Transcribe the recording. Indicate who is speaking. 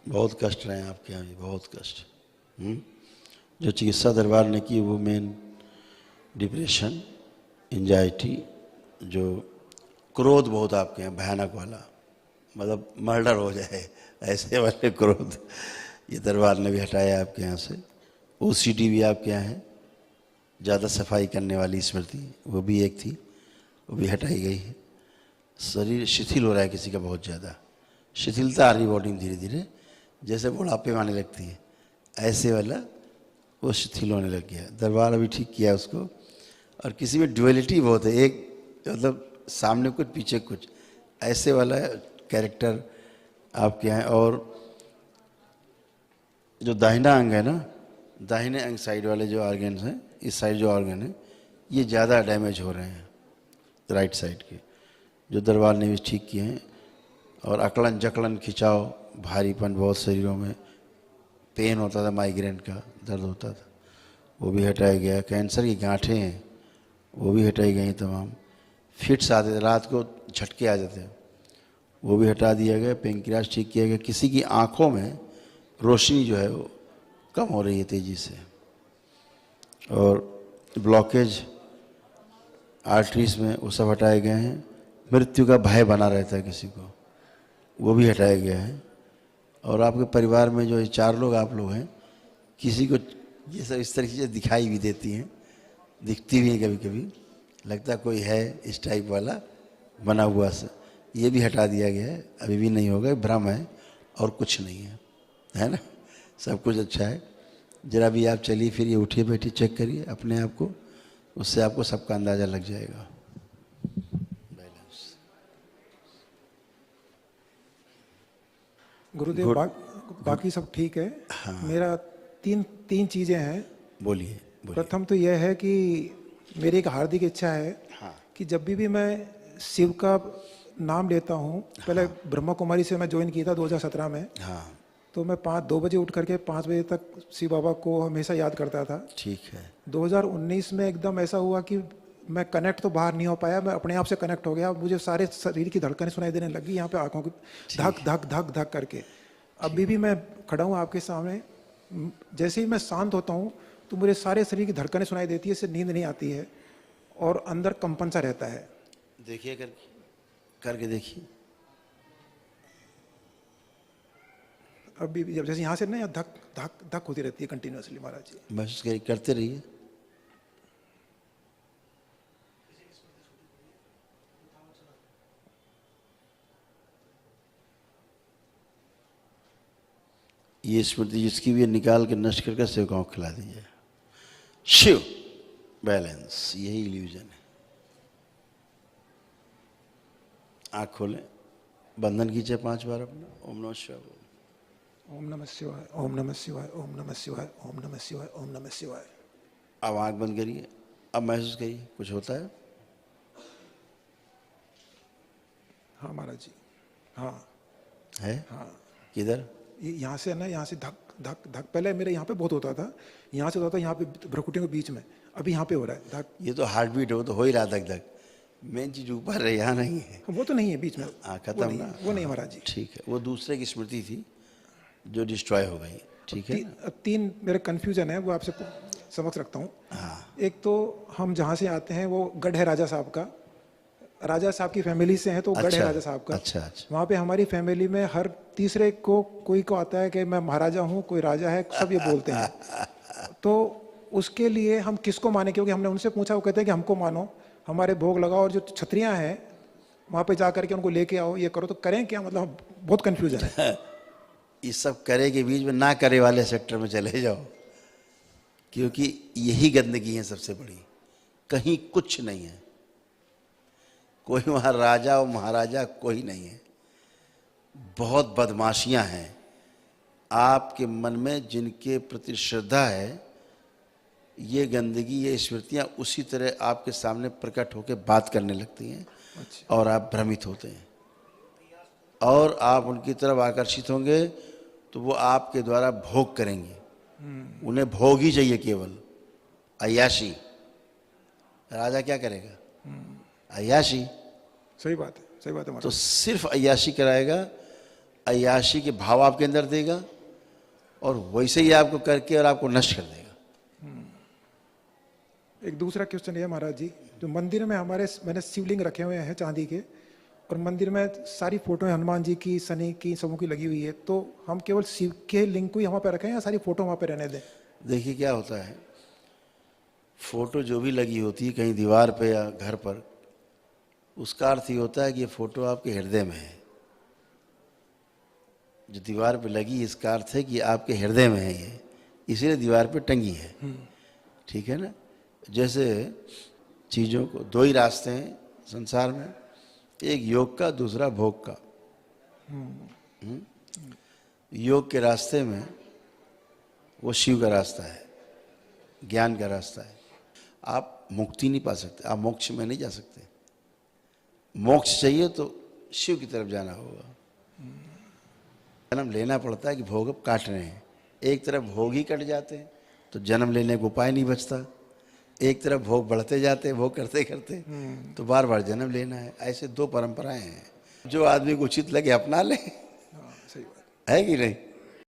Speaker 1: बहुत कष्ट रहे हैं आपके यहाँ भी, बहुत कष्ट। जो चिकित्सा दरबार ने की वो मेन डिप्रेशन, एंजाइटी, जो क्रोध बहुत आपके यहाँ भयानक वाला, मतलब मर्डर हो जाए ऐसे वाले क्रोध, ये दरबार ने भी हटाया आपके यहाँ से। ओसीडी भी आपके यहाँ है, ज़्यादा सफाई करने वाली स्मृति वो भी एक थी, वो भी हटाई गई है। शरीर शिथिल हो रहा है किसी का बहुत ज़्यादा, शिथिलता आ रही बॉडी में धीरे धीरे, जैसे बुढ़ापे में आने लगती है ऐसे वाला वो शिथिल होने लग गया। दरबार अभी ठीक किया उसको। और किसी में ड्युअलिटी बहुत है, एक मतलब सामने कुछ पीछे कुछ, ऐसे वाला कैरेक्टर आपके यहाँ। और जो दाहिना अंग है ना, दाहिने अंग साइड वाले जो ऑर्गन्स हैं, इस साइड जो ऑर्गन है ये ज़्यादा डैमेज हो रहे हैं राइट साइड के, जो दरबार ने भी ठीक किए हैं। और अकड़न जकड़न खिंचाव, भारीपन बहुत शरीरों में, पेन होता था, माइग्रेन का दर्द होता था, वो भी हटाया गया। कैंसर की गांठें हैं वो भी हटाई गई तमाम। फिट्स आते थे, रात को झटके आ जाते हैं, वो भी हटा दिया गया। पेंक्रियाज ठीक किया गया। किसी की आँखों में रोशनी जो है वो कम हो रही है तेज़ी से। और ब्लॉकेज आर्टरीज में वो सब हटाए गए हैं। मृत्यु का भय बना रहता है किसी को, वो भी हटाया गया है। और आपके परिवार में जो 4 लोग आप लोग हैं, किसी को ये सब इस तरह की चीज़ें दिखाई भी देती हैं, दिखती भी हैं कभी कभी, लगता है कोई है इस टाइप वाला बना हुआ से, ये भी हटा दिया गया है। अभी भी नहीं होगा, भ्रम है और कुछ नहीं है ना, सब कुछ अच्छा है। जरा भी आप चलिए फिर ये उठिए बैठिए, चेक करिए अपने आप को, उससे आपको सबका अंदाज़ा लग जाएगा।
Speaker 2: गुरुदेव बाकी सब ठीक है।
Speaker 1: हाँ।
Speaker 2: मेरा तीन चीजें हैं।
Speaker 1: बोलिए।
Speaker 2: प्रथम तो यह है कि मेरी एक हार्दिक इच्छा है
Speaker 1: हाँ।
Speaker 2: कि जब भी मैं शिव का नाम लेता हूँ, पहले ब्रह्मा कुमारी से मैं ज्वाइन किया था 2017 में।
Speaker 1: हाँ।
Speaker 2: तो मैं 2 बजे उठ करके 5 बजे तक शिव बाबा को हमेशा याद करता था।
Speaker 1: ठीक है।
Speaker 2: 2019 में एकदम ऐसा हुआ कि मैं कनेक्ट तो बाहर नहीं हो पाया, मैं अपने आप से कनेक्ट हो गया। मुझे सारे शरीर की धड़कनें सुनाई देने लगी, यहाँ पे आंखों की धक धक धक धक करके। अभी भी मैं खड़ा हूँ आपके सामने, जैसे ही मैं शांत होता हूँ तो मुझे सारे शरीर की धड़कनें सुनाई देती है, इससे नींद नहीं आती है और अंदर कंपन सा रहता है।
Speaker 1: देखिए करके देखिए।
Speaker 2: अभी भी जब जैसे यहाँ से ना यहाँ धक धक धक होती रहती है कंटिन्यूअसली महाराज जी।
Speaker 1: महसूस करते रहिए। ये स्मृति जिसकी भी निकाल के नष्ट करके सेवकाओं को खिला दीजिए। शिव बैलेंस, यही इल्यूजन है। आँख खोलें, बंधन कीजिए 5 बार अपना। ओम नमः शिवाय।
Speaker 2: ओम नमः शिवाय, ओम नमः शिवाय, ओम नमः शिवाय, ओम नमः शिवाय, ओम नमः शिवाय।
Speaker 1: अब आँख बंद करिए, अब महसूस करिए कुछ होता है।
Speaker 2: हाँ महाराज जी, हाँ
Speaker 1: है।
Speaker 2: हाँ।
Speaker 1: किधर?
Speaker 2: यहाँ से ना, यहाँ से धक धक धक, पहले मेरे यहाँ पे बहुत होता था, यहाँ से होता था यहाँ पे भ्रुकुटियों के बीच में, अभी यहाँ पे हो रहा है धक।
Speaker 1: ये तो हार्ट बीट हो तो हो ही रहा धक धक, मेन चीज ऊपर है, यहाँ नहीं है।
Speaker 2: वो तो नहीं है बीच में,
Speaker 1: खत्म ना,
Speaker 2: वो नहीं महाराज जी।
Speaker 1: ठीक है, वो दूसरे की स्मृति थी जो डिस्ट्रॉय हो गई। ठीक है।
Speaker 2: 3 मेरे कन्फ्यूजन है, वो आपसे समक्ष रखता हूँ। एक तो हम जहाँ से आते हैं वो गढ़ है राजा साहब का, राजा साहब की फैमिली से है तो गढ़ है राजा साहब का।
Speaker 1: अच्छा अच्छा।
Speaker 2: वहाँ पे हमारी फैमिली में हर तीसरे को कोई को आता है कि मैं महाराजा हूँ, कोई राजा है, सब ये बोलते हैं। तो उसके लिए हम किसको माने, क्योंकि हमने उनसे पूछा, वो कहते हैं कि हमको मानो, हमारे भोग लगाओ, और जो छत्रियाँ हैं वहाँ पे जा करके उनको लेके आओ, ये करो। तो करें क्या, मतलब बहुत कन्फ्यूजन है।
Speaker 1: इस सब करे के बीच में ना करे वाले सेक्टर में चले जाओ, क्योंकि यही गंदगी है सबसे बड़ी, कहीं कुछ नहीं है। कोई वहाँ राजा और महाराजा कोई नहीं है, बहुत बदमाशियां हैं। आपके मन में जिनके प्रति श्रद्धा है, ये गंदगी, ये स्मृतियाँ उसी तरह आपके सामने प्रकट होकर बात करने लगती हैं। अच्छा। और आप भ्रमित होते हैं और आप उनकी तरफ आकर्षित होंगे तो वो आपके द्वारा भोग करेंगे। उन्हें भोग ही चाहिए, केवल अय्याशी। राजा क्या करेगा? अय्याशी।
Speaker 2: सही बात है, सही बात है।
Speaker 1: तो सिर्फ अय्याशी कराएगा। अय्याशी के भाव आपके अंदर देगा और वैसे ही आपको करके और आपको नष्ट कर देगा।
Speaker 2: एक दूसरा क्वेश्चन ये महाराज जी, जो मंदिर में हमारे मैंने शिवलिंग रखे हुए हैं चांदी के, और मंदिर में सारी फोटो हनुमान जी की, शनि की, सबों की लगी हुई है, तो हम केवल शिव के लिंग को ही वहाँ पे रखें या सारी फोटो वहाँ पे रहने दें?
Speaker 1: देखिए क्या होता है, फोटो जो भी लगी होती है कहीं दीवार पे या घर पर, उसका अर्थ ये होता है कि ये फोटो आपके हृदय में है। जो दीवार पे लगी इसका अर्थ है कि आपके हृदय में है ये, इसीलिए दीवार पे टंगी है। ठीक है ना। जैसे चीज़ों को दो ही रास्ते हैं संसार में, एक योग का, दूसरा भोग का। योग के रास्ते में वो शिव का रास्ता है, ज्ञान का रास्ता है। आप मुक्ति नहीं पा सकते, आप मोक्ष में नहीं जा सकते। मोक्ष चाहिए तो शिव की तरफ जाना होगा। जन्म लेना पड़ता है कि भोग अब काट रहे हैं। एक तरफ भोग ही कट जाते हैं तो जन्म लेने को उपाय नहीं बचता, एक तरफ भोग बढ़ते जाते हैं भोग करते करते, तो बार बार जन्म लेना है। ऐसे दो परंपराएं हैं, जो आदमी को उचित लगे अपना ले,
Speaker 2: हाँ, सही बात
Speaker 1: है कि नहीं।